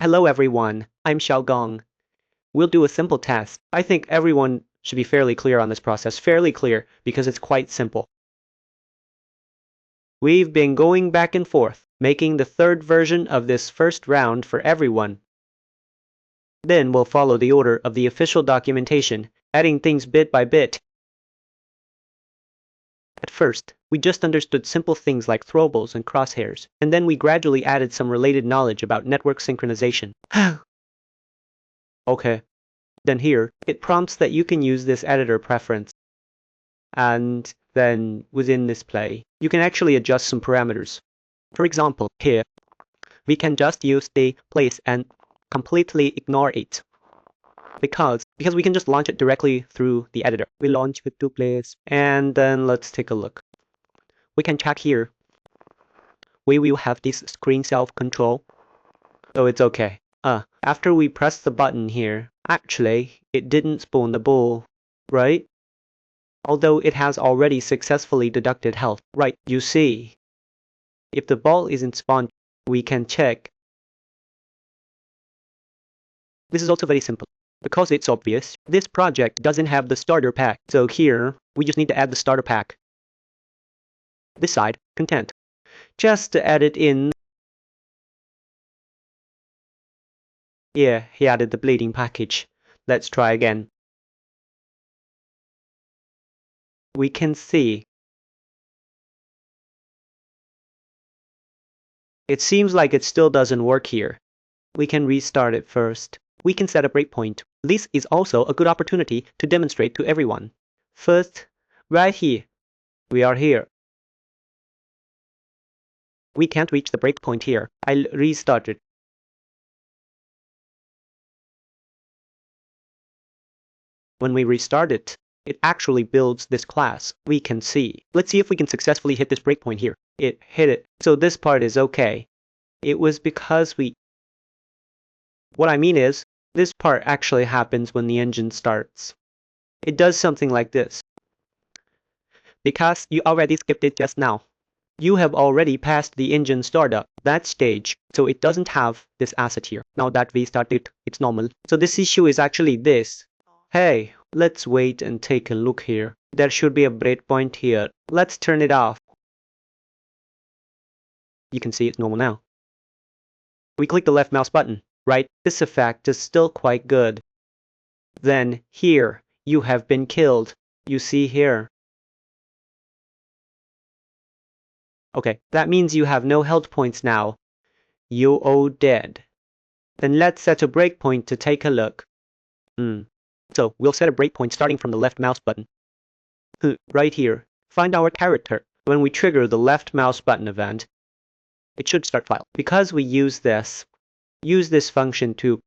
Hello everyone, I'm Xiaogong. We'll do a simple test. I think everyone should be fairly clear on this process. Fairly clear, because it's quite simple. We've been going back and forth, making the third version of this first round for everyone. Then we'll follow the order of the official documentation, adding things bit by bit. At first, we just understood simple things like throwables and crosshairs, and then we gradually added some related knowledge about network synchronization. Okay. Then here, it prompts that you can use this editor preference. And then within this play, you can actually adjust some parameters. For example, here, we can just use the place and completely ignore it. Because we can just launch it directly through the editor. We launch with to place, and then let's take a look. We can check here. We will have this screen self-control. So it's okay. After we press the button here, actually, it didn't spawn the ball, right? Although it has already successfully deducted health. Right, you see. If the ball isn't spawned, we can check. This is also very simple. Because it's obvious, this project doesn't have the starter pack. So here, we just need to add the starter pack. This side, content. Just to add it in. Yeah, he added the bleeding package. Let's try again. We can see. It seems like it still doesn't work here. We can restart it first. We can set a breakpoint. This is also a good opportunity to demonstrate to everyone. First, right here. We are here. We can't reach the breakpoint here. I'll restart it. When we restart it, it actually builds this class. We can see. Let's see if we can successfully hit this breakpoint here. It hit it. So this part is okay. It was because what I mean is, this part actually happens when the engine starts. It does something like this. Because you already skipped it just now. You have already passed the engine startup, that stage, so it doesn't have this asset here. Now that we started, it's normal. So this issue is actually this. Hey, let's wait and take a look here. There should be a breakpoint here. Let's turn it off. You can see it's normal now. We click the left mouse button, right? This effect is still quite good. Then here, you have been killed. You see here. Okay, that means you have no health points now. You all dead. Then let's set a breakpoint to take a look. So we'll set a breakpoint starting from the left mouse button. Right here, find our character. When we trigger the left mouse button event, it should start file. Because we use this function to,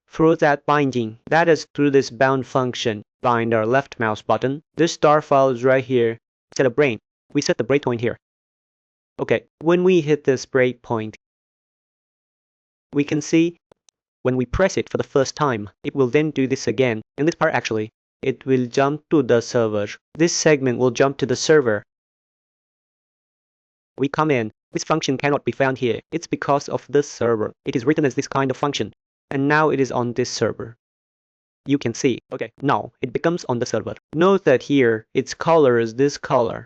through that binding, that is through this bound function, bind our left mouse button. This star file is right here. Set a brain. We set the breakpoint here. Okay, when we hit this breakpoint, we can see when we press it for the first time, it will then do this again. In this part actually, it will jump to the server. This segment will jump to the server. We come in. This function cannot be found here. It's because of this server. It is written as this kind of function. And now it is on this server. You can see. Okay, now it becomes on the server. Note that here, its color is this color.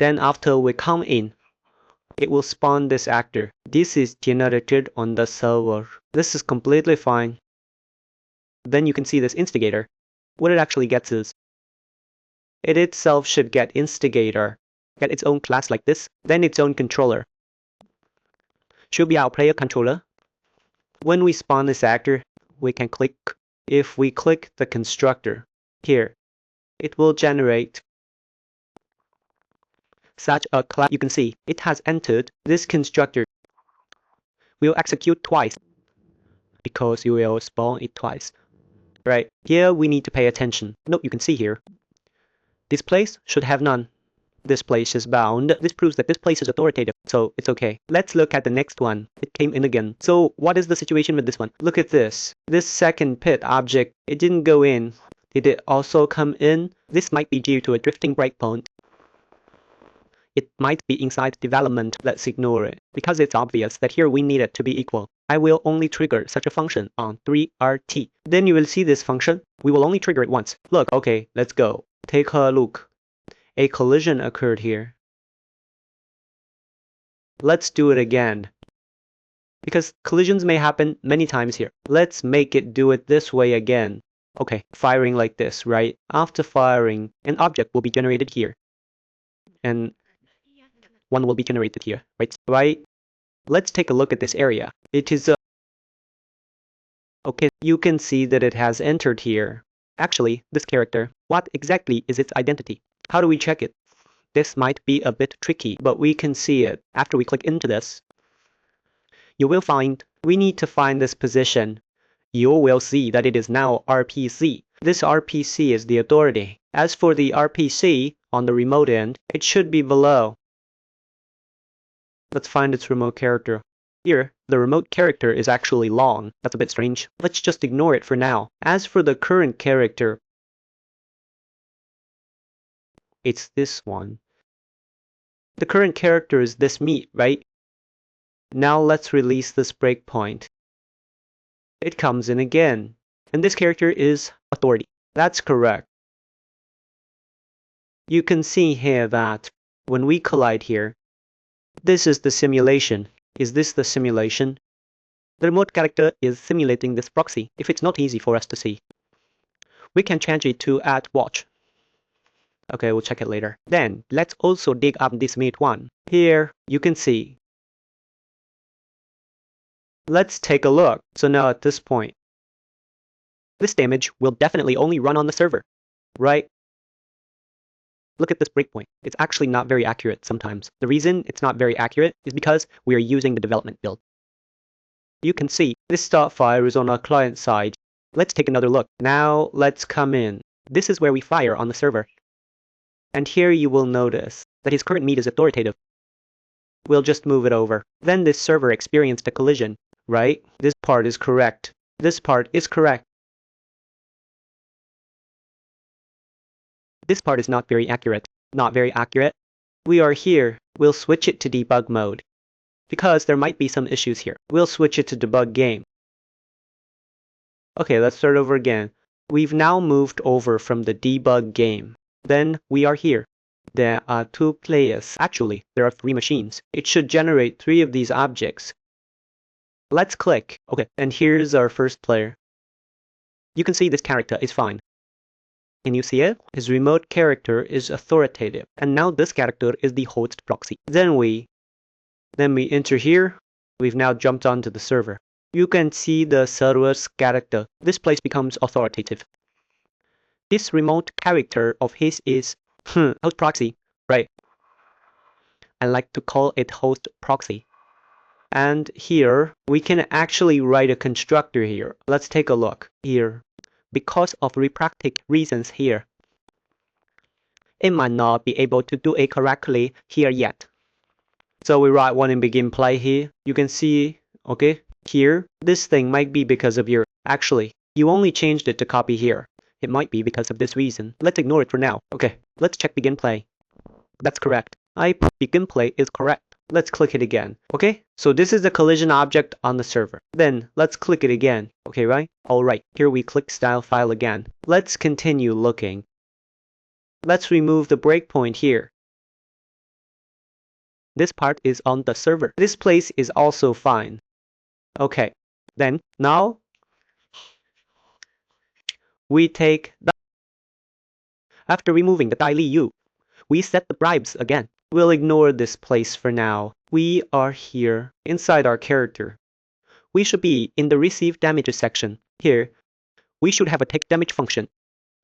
Then after we come in, it will spawn this actor. This is generated on the server. This is completely fine. Then you can see this instigator. What it actually gets is, it itself should get instigator, get its own class like this, then its own controller. Should be our player controller. When we spawn this actor, we can click. If we click the constructor here, it will generate such a class. You can see it has entered this constructor. We'll execute twice because you will spawn it twice. Right, here we need to pay attention. Note you can see here. This place should have none. This place is bound. This proves that this place is authoritative, so it's okay. Let's look at the next one. It came in again. So what is the situation with this one? Look at this. This second pit object, it didn't go in. Did it also come in? This might be due to a drifting breakpoint. it might be inside development. Let's ignore it, because it's obvious that here we need it to be equal. I will only trigger such a function on 3RT. Then you will see this function. We will only trigger it once. Look, okay, let's go. Take a look. A collision occurred here. Let's do it again, because collisions may happen many times here. Let's make it do it this way again. Okay, firing like this, right? After firing, an object will be generated here. And one will be generated here, right? Let's take a look at this area. It is okay, you can see that it has entered here. Actually, this character, what exactly is its identity? How do we check it? This might be a bit tricky, but we can see it. After we click into this, you will find we need to find this position. You will see that it is now RPC. This RPC is the authority. As for the RPC on the remote end, it should be below. Let's find its remote character. Here, the remote character is actually long. That's a bit strange. Let's just ignore it for now. As for the current character, it's this one. The current character is this meat, right? Now let's release this breakpoint. It comes in again. And this character is authority. That's correct. You can see here that when we collide here, this is the simulation. Is this the simulation? The remote character is simulating this proxy. If it's not easy for us to see, we can change it to @watch. Okay, we'll check it later. Then let's also dig up this meat one. Here you can see. Let's take a look. So now at this point, this damage will definitely only run on the server, right? Look at this breakpoint. It's actually not very accurate sometimes. The reason it's not very accurate is because we are using the development build. You can see this start fire is on our client side. Let's take another look. Now let's come in. This is where we fire on the server. And here you will notice that his current meat is authoritative. We'll just move it over. Then this server experienced a collision, right? This part is correct. This part is correct. This part is not very accurate. Not very accurate. We are here. We'll switch it to debug mode, because there might be some issues here. We'll switch it to debug game. Okay, let's start over again. We've now moved over from the debug game. Then we are here. There are 2 players. Actually, there are 3 machines. It should generate 3 of these objects. Let's click. Okay, and here's our first player. You can see this character is fine. Can you see it? His remote character is authoritative. And now this character is the host proxy. Then we enter here. We've now jumped onto the server. You can see the server's character. This place becomes authoritative. This remote character of his is host proxy, right? I like to call it host proxy. And here we can actually write a constructor here. Let's take a look here. Because of practical reasons here, it might not be able to do it correctly here yet. So we write one in BeginPlay here. You can see, okay, here, this thing might be because of actually, you only changed it to copy here. It might be because of this reason. Let's ignore it for now. Okay, let's check BeginPlay. That's correct. BeginPlay is correct. Let's click it again. Okay, so this is the collision object on the server. Then let's click it again. Okay, right? Alright, here we click style file again. Let's continue looking. Let's remove the breakpoint here. This part is on the server. This place is also fine. Okay, then now we take after removing the DILU, we set the bribes again. We'll ignore this place for now. We are here inside our character. We should be in the receive damages section. Here, we should have a take damage function.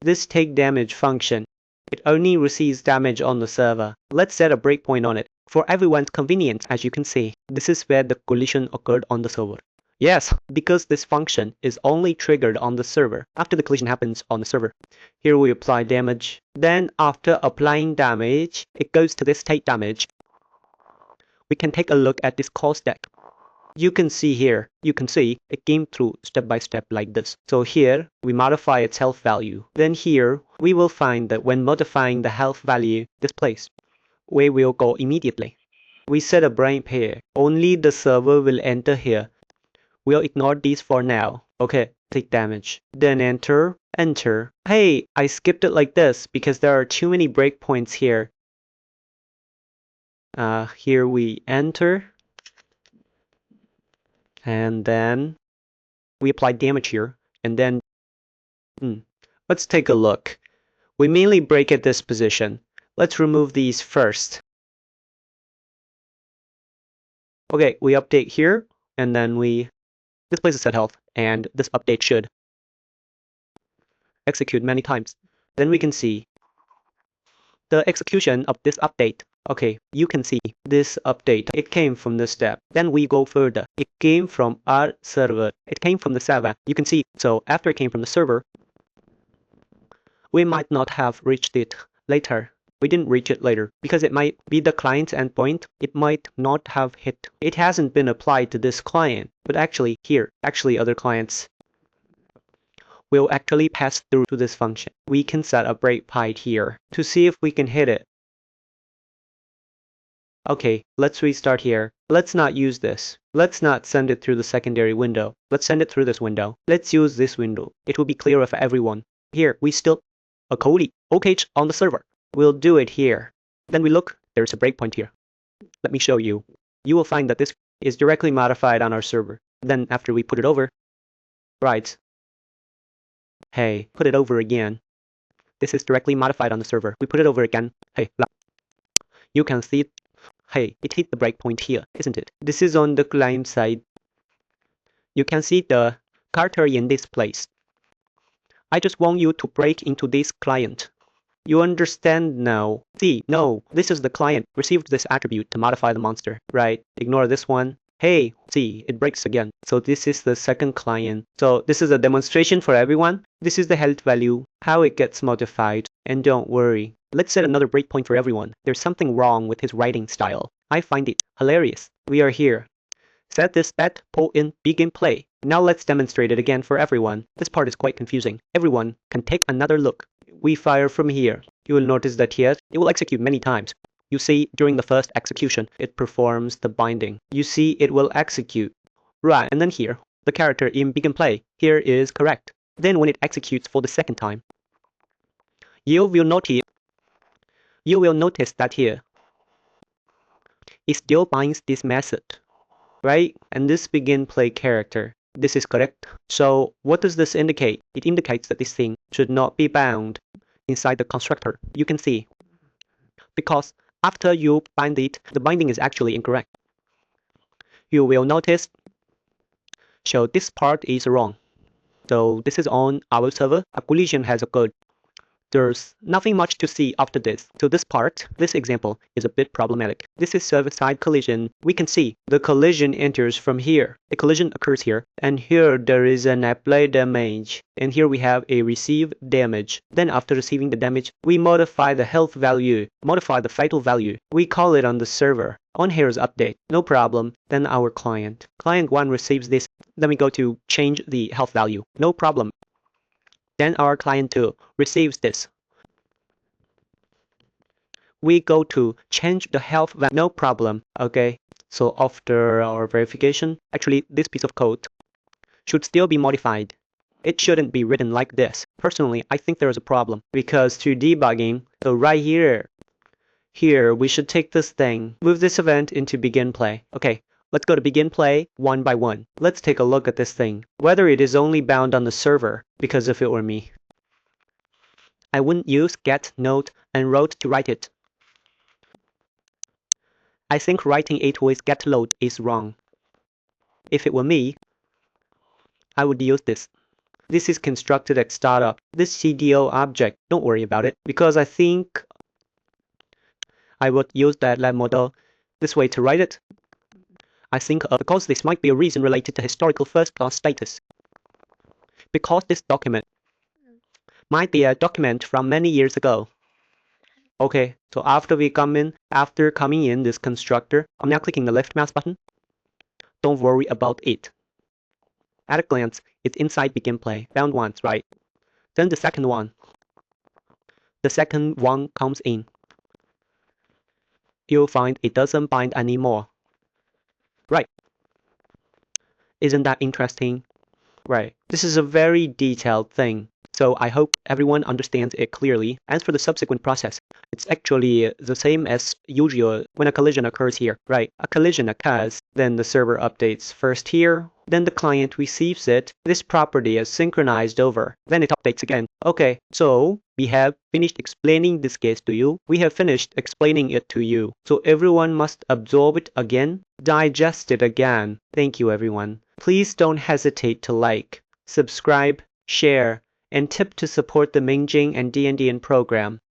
This take damage function, it only receives damage on the server. Let's set a breakpoint on it. For everyone's convenience, as you can see, this is where the collision occurred on the server. Yes, because this function is only triggered on the server after the collision happens on the server. Here we apply damage. Then after applying damage, it goes to this take damage. We can take a look at this call stack. You can see here, it came through step by step like this. So here, we modify its health value. Then here, we will find that when modifying the health value, this place, we will go immediately. We set a break here. Only the server will enter here. We'll ignore these for now. Okay, take damage. Then enter. Hey, I skipped it like this because there are too many breakpoints here. Here we enter. And then we apply damage here. And then, let's take a look. We mainly break at this position. Let's remove these first. Okay, we update here. And then this place is set health. And this update should execute many times. Then we can see the execution of this update. Okay, you can see this update. It came from this step. Then we go further. It came from our server. It came from the server. You can see. So after it came from the server, we might not have reached it later. We didn't reach it later because it might be the client's endpoint. It might not have hit. It hasn't been applied to this client, but actually here, other clients will actually pass through to this function. We can set a breakpoint here to see if we can hit it. Okay, let's restart here. Let's not use this. Let's not send it through the secondary window. Let's send it through this window. Let's use this window. It will be clearer for everyone. Here, we still a code OKH on the server. We'll do it here. Then we look, there's a breakpoint here. Let me show you. You will find that this is directly modified on our server. Then after we put it over, right. Hey, put it over again. This is directly modified on the server. We put it over again. Hey, you can see it. Hey, it hit the breakpoint here, isn't it? This is on the client side. You can see the character in this place. I just want you to break into this client. You understand now. See, no, this is the client received this attribute to modify the monster, right? Ignore this one. Hey, see, it breaks again. So this is the second client. So this is a demonstration for everyone. This is the health value, how it gets modified. And don't worry. Let's set another breakpoint for everyone. There's something wrong with his writing style. I find it hilarious. We are here. Set this stat pull in BeginPlay. Now let's demonstrate it again for everyone. This part is quite confusing. Everyone can take another look. We fire from here. You will notice that here, it will execute many times. You see, during the first execution, it performs the binding. You see, it will execute. Right, and then here, the character in BeginPlay here is correct. Then when it executes for the second time, you will notice that here, it still binds this method, right? And this BeginPlay character, this is correct. So what does this indicate? It indicates that this thing should not be bound inside the constructor. You can see, because after you bind it, the binding is actually incorrect. You will notice, so this part is wrong. So this is on our server. A collision has occurred. There's nothing much to see after this. So this part, this example, is a bit problematic. This is server-side collision. We can see the collision enters from here. The collision occurs here. And here there is an ApplyDamage. And here we have a receive damage. Then after receiving the damage, we modify the health value, modify the fatal value. We call it on the server. On here's update. No problem. Then our client. Client 1 receives this. Then we go to change the health value. No problem. Then our client 2 receives this. We go to change the health value. No problem. Okay. So after our verification, actually this piece of code should still be modified. It shouldn't be written like this. Personally, I think there's a problem because to debugging, so right here, we should take this thing, move this event into BeginPlay. Okay. Let's go to BeginPlay one by one. Let's take a look at this thing. Whether it is only bound on the server, because if it were me, I wouldn't use get, node, and road to write it. I think writing it with get load is wrong. If it were me, I would use this. This is constructed at startup. This CDO object, don't worry about it, because I think I would use that lab model this way to write it. I think because this might be a reason related to historical first-class status. Because this document might be a document from many years ago. Okay, so after coming in this constructor, I'm now clicking the left mouse button. Don't worry about it. At a glance, it's inside BeginPlay, bound once, right? Then the second one. The second one comes in. you'll find it doesn't bind anymore. Right. Isn't that interesting? Right. This is a very detailed thing. So I hope everyone understands it clearly. As for the subsequent process, it's actually the same as usual when a collision occurs here, right? A collision occurs, then the server updates first here, then the client receives it. This property is synchronized over, then it updates again. Okay, so we have finished explaining this case to you. We have finished explaining it to you. So everyone must absorb it again, digest it again. Thank you, everyone. Please don't hesitate to like, subscribe, share, and tip to support the Mingjing and DNDN program.